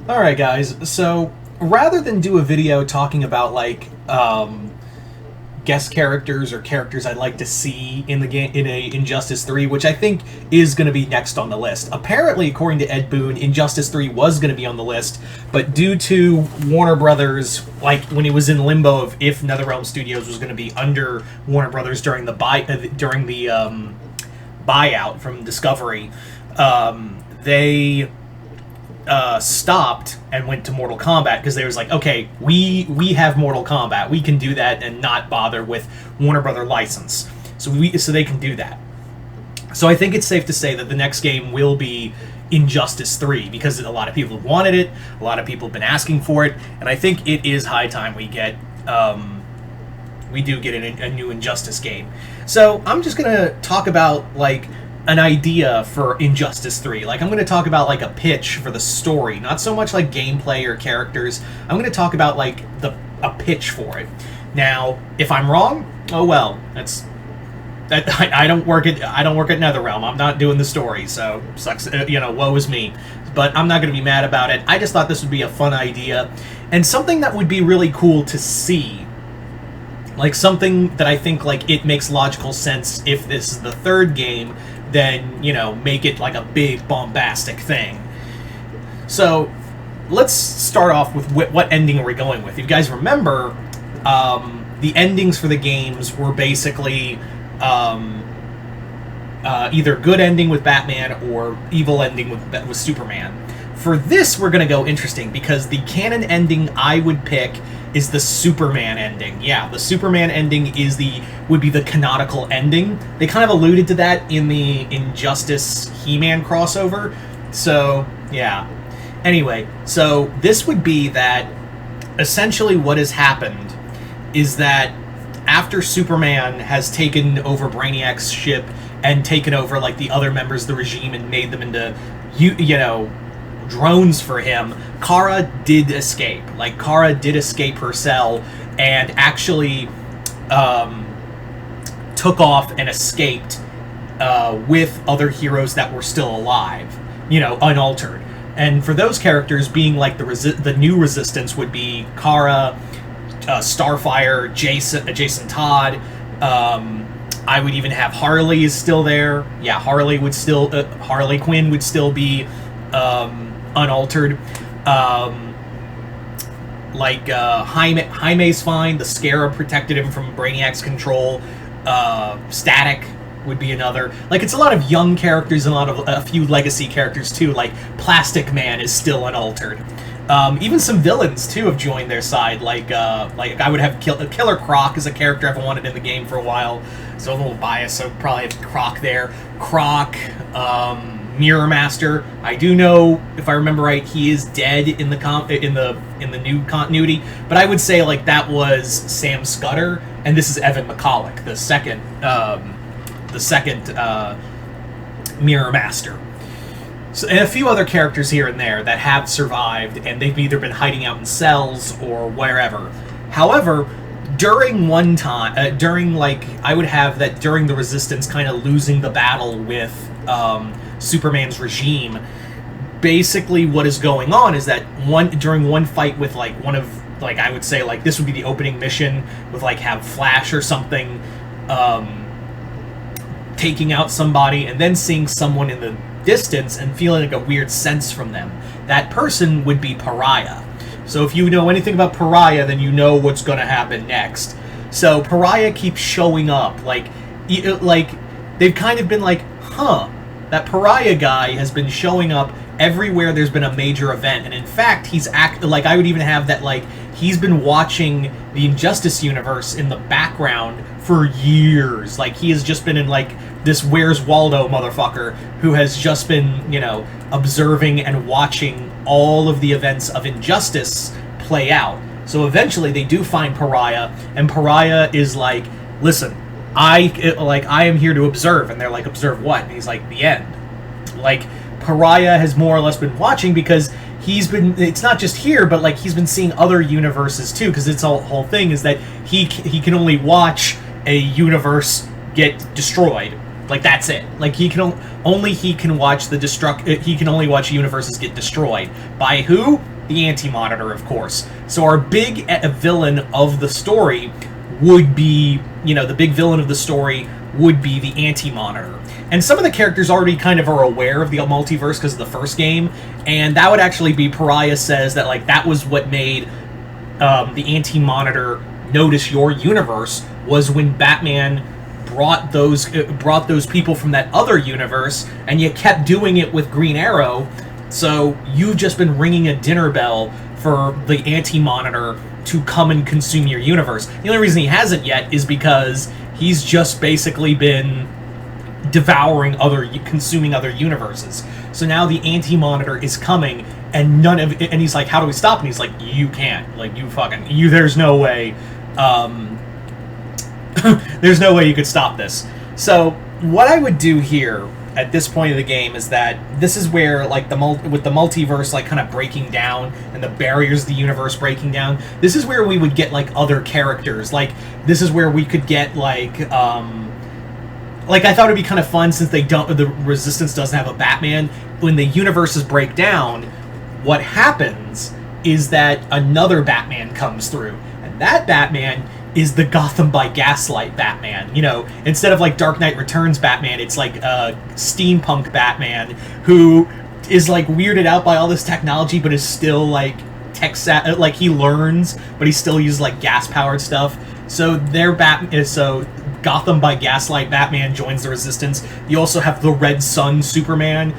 Alright guys, so rather than do a video talking about like guest characters or characters I'd like to see in the game in a Injustice 3, which I think is going to be next on the list. Apparently, according to Ed Boon, Injustice 3 was going to be on the list, but due to Warner Brothers, like when it was in limbo of if NetherRealm Studios was going to be under Warner Brothers during the buyout from Discovery, they stopped and went to Mortal Kombat because they was like, okay, we have Mortal Kombat, we can do that and not bother with Warner Brother license, so they can do that. So I think it's safe to say that the next game will be Injustice 3 because a lot of people have wanted it, a lot of people have been asking for it, and I think it is high time we get we do get a new Injustice game. So I'm just gonna talk about like an idea for Injustice 3. Like, I'm going to talk about, like, a pitch for the story. Not so much, like, gameplay or characters. I'm going to talk about, like, a pitch for it. Now, if I'm wrong, oh well. I don't work at NetherRealm. I'm not doing the story, so sucks, woe is me. But I'm not going to be mad about it. I just thought this would be a fun idea. And something that would be really cool to see. Like, something that I think, like, it makes logical sense if this is the third game, then, make it like a big bombastic thing. So, let's start off with what ending are we going with. If you guys remember, the endings for the games were basically either good ending with Batman or evil ending with Superman. For this, we're going to go interesting, because the canon ending I would pick is the Superman ending. Yeah, the Superman ending would be the canonical ending. They kind of alluded to that in the Injustice He-Man crossover. So, yeah. Anyway, so this would be that essentially what has happened is that after Superman has taken over Brainiac's ship and taken over like the other members of the regime and made them into drones for him, Kara did escape. Like, Kara did escape her cell and actually took off and escaped with other heroes that were still alive, unaltered. And for those characters, being like the new Resistance would be Kara, Starfire, Jason Todd. I would even have Harley is still there. Yeah, Harley Quinn would still be unaltered. Jaime's fine. The Scarab protected him from Brainiac's control. Static would be another. Like, it's a lot of young characters and a few legacy characters too. Like, Plastic Man is still unaltered. Even some villains too have joined their side. Like I would have Killer Croc is a character I've wanted in the game for a while. So a little biased, so probably have Croc there. Croc, Mirror Master. I do know, if I remember right, he is dead in the new continuity. But I would say like that was Sam Scudder, and this is Evan McCulloch, the second Mirror Master. So, and a few other characters here and there that have survived, and they've either been hiding out in cells or wherever. However, during I would have that during the Resistance kind of losing the battle with Superman's regime, basically what is going on is that during one fight with I would say like this would be the opening mission with like have Flash or something taking out somebody and then seeing someone in the distance and feeling like a weird sense from them. That person would be Pariah. So if you know anything about Pariah, then you know what's going to happen next. So Pariah keeps showing up. Like they've kind of been like, that Pariah guy has been showing up everywhere there's been a major event. And in fact, I would even have that like he's been watching the Injustice universe in the background for years. Like, he has just been in like this Where's Waldo motherfucker who has just been, observing and watching all of the events of Injustice play out. So eventually they do find Pariah, and Pariah is like, listen, I am here to observe. And they're like, observe what? And he's like, the end. Like, Pariah has more or less been watching because it's not just here, but like he's been seeing other universes too, because its whole thing is that he can only watch a universe get destroyed. Like that's it. Like only he can watch he can only watch universes get destroyed by who? The Anti-Monitor, of course. So our big villain of the story would be, the big villain of the story would be the Anti-Monitor. And some of the characters already kind of are aware of the multiverse because of the first game, and that would actually be Pariah says that like that was what made the Anti-Monitor notice your universe, was when Batman brought those people from that other universe, and you kept doing it with Green Arrow. So you've just been ringing a dinner bell for the Anti-Monitor to come and consume your universe. The only reason he hasn't yet is because he's just basically been consuming other universes. So now the Anti-Monitor is coming, and and he's like, how do we stop? And he's like, you can't. Like, there's no way. There's no way you could stop this. So what I would do here at this point of the game is that this is where, like, with the multiverse, like, kind of breaking down and the barriers of the universe breaking down, this is where we would get, like, other characters. Like, this is where we could get, like, I thought it'd be kind of fun, since the Resistance doesn't have a Batman. When the universes break down, what happens is that another Batman comes through, and that Batman is the Gotham by Gaslight Batman. Instead of like Dark Knight Returns Batman, it's like steampunk Batman who is like weirded out by all this technology, but is still like like he learns, but he still uses like gas powered stuff. So Gotham by Gaslight Batman joins the Resistance. You also have the Red Sun Superman,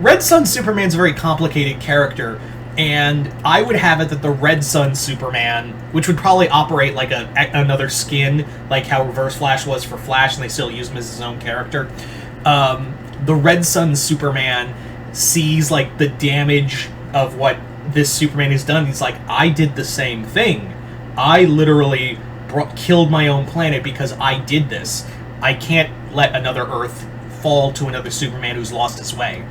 Red Sun Superman's a very complicated character, and I would have it that the Red Sun Superman, which would probably operate like another skin, like how Reverse Flash was for Flash, and they still use him as his own character. The Red Sun Superman sees like the damage of what this Superman has done. He's like, I did the same thing. I literally killed my own planet because I did this. I can't let another Earth fall to another Superman who's lost his way.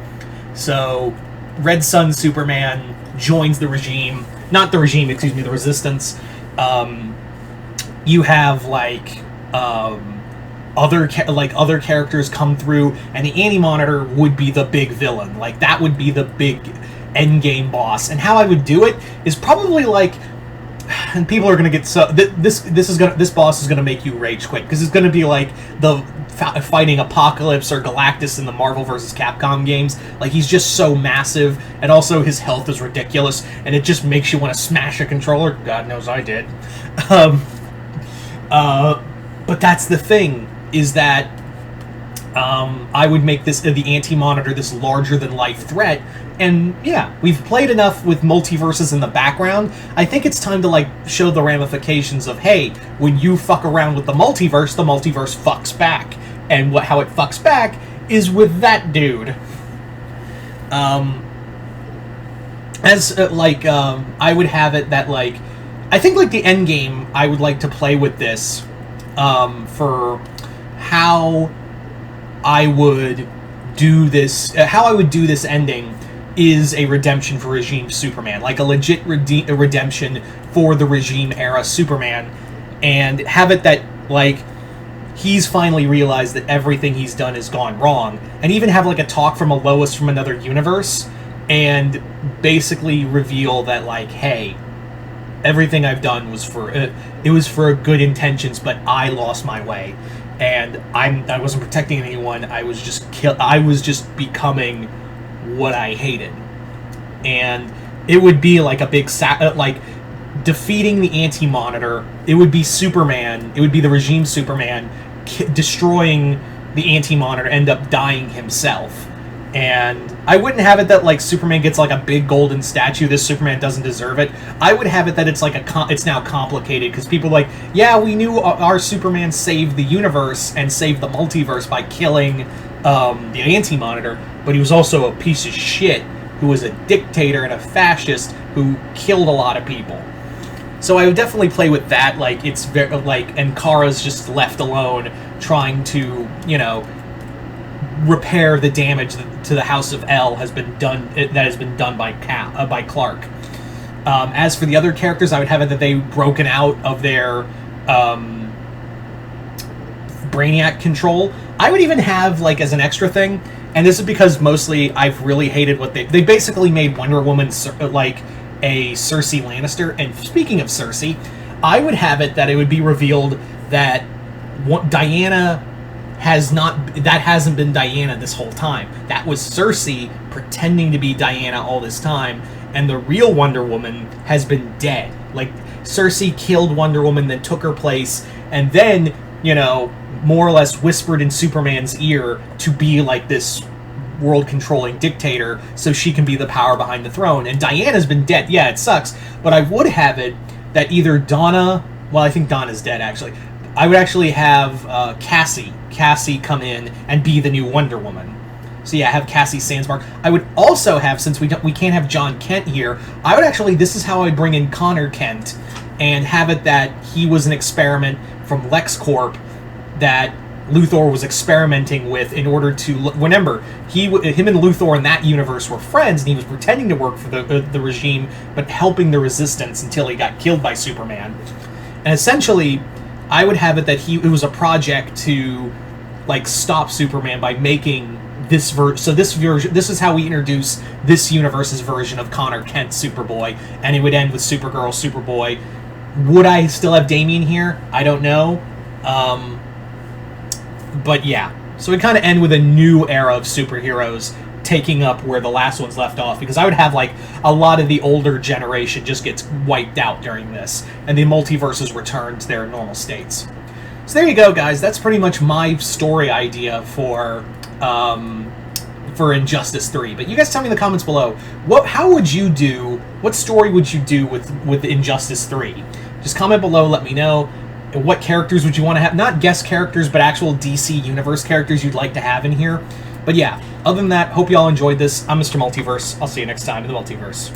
So Red Sun Superman joins the regime. Not the regime, excuse me, the Resistance. You have like other characters come through, and the Anti-Monitor would be the big villain. Like, that would be the big endgame boss. And how I would do it is probably like, and people are gonna get so this boss is gonna make you rage quit, because it's gonna be like the fighting Apocalypse or Galactus in the Marvel vs. Capcom games. Like, he's just so massive, and also his health is ridiculous, and it just makes you want to smash a controller. God knows I did. But that's the thing, is that I would make the Anti-Monitor this larger-than-life threat. And yeah, we've played enough with multiverses in the background. I think it's time to like show the ramifications of, hey, when you fuck around with the multiverse fucks back. And how it fucks back is with that dude. I would have it that, like, I think like the end game I would like to play with this for how I would do this ending is a redemption for Regime Superman, like a legit redemption for the Regime era Superman, and have it that like he's finally realized that everything he's done has gone wrong, and even have like a talk from a Lois from another universe, and basically reveal that like, hey, everything I've done was for good intentions, but I lost my way, and I wasn't protecting anyone. I was just becoming what I hated. And it would be like a big like defeating the Anti-Monitor. It would be Superman, it would be the Regime Superman destroying the Anti-Monitor, end up dying himself. And I wouldn't have it that like Superman gets like a big golden statue. This Superman doesn't deserve it. I would have it that it's like it's now complicated, because people are like, yeah, we knew our Superman saved the universe and saved the multiverse by killing the Anti-Monitor, but he was also a piece of shit who was a dictator and a fascist who killed a lot of people. So I would definitely play with that. Like, it's very like, and Kara's just left alone trying to, repair the damage to the House of L has been done by Clark. As for the other characters, I would have it that they've broken out of their Brainiac control. I would even have, like, as an extra thing, and this is because mostly I've really hated what they basically made Wonder Woman like a Cersei Lannister. And speaking of Cersei, I would have it that it would be revealed that Diana hasn't been Diana this whole time. That was Cersei pretending to be Diana all this time, and the real Wonder Woman has been dead. Like, Cersei killed Wonder Woman, then took her place, and then, you know, more or less whispered in Superman's ear to be like this world-controlling dictator so she can be the power behind the throne. And Diana's been dead. Yeah, it sucks, but I would have it that either Donna... Well, I think Donna's dead, actually. I would actually have Cassie come in and be the new Wonder Woman. So yeah, have Cassie Sandsmark. I would also have, since we can't have John Kent here, I would actually, this is how I bring in Connor Kent, and have it that he was an experiment from LexCorp that Luthor was experimenting with in order to... Remember, him and Luthor in that universe were friends, and he was pretending to work for the regime, but helping the resistance until he got killed by Superman. And essentially, I would have it that it was a project to, like, stop Superman by making this version. So this is how we introduce this universe's version of Connor Kent Superboy, and it would end with Supergirl, Superboy. Would I still have Damian here? I don't know. But yeah, so it kind of end with a new era of superheroes taking up where the last ones left off, because I would have, like, a lot of the older generation just gets wiped out during this, and the multiverses return to their normal states. So there you go, guys. That's pretty much my story idea for Injustice 3. But you guys tell me in the comments below, how would you do, what story would you do with Injustice 3? Just comment below, let me know. What characters would you want to have? Not guest characters, but actual DC Universe characters you'd like to have in here. But yeah, other than that, hope you all enjoyed this. I'm Mr. Multiverse. I'll see you next time in the Multiverse.